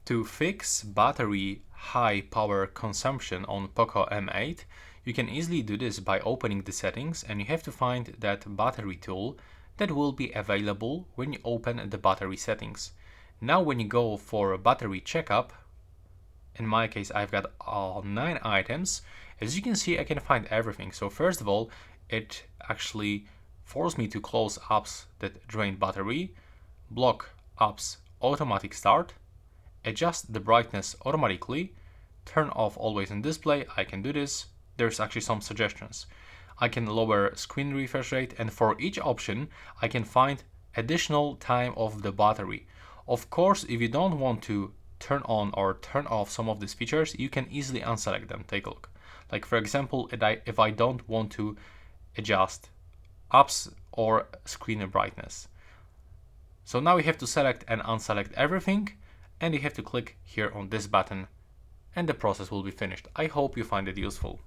To fix battery high power consumption on POCO M8, you can easily do this by opening the settings, and you have to find that battery tool that will be available when you open the battery settings. Now when you go for a battery checkup, in my case I've got all 9 items, as you can see I can find everything. So first of all, it actually forced me to close apps that drain battery, block apps automatic start, adjust the brightness automatically, turn off always on display. I can do this. There's actually some suggestions. I can lower screen refresh rate, and for each option I can find additional time of the battery. Of course, if you don't want to turn on or turn off some of these features, you can easily unselect them. Take a look. Like for example, if I don't want to adjust apps or screen brightness. So now you have to select and unselect everything, and you have to click here on this button, and the process will be finished. I hope you find it useful.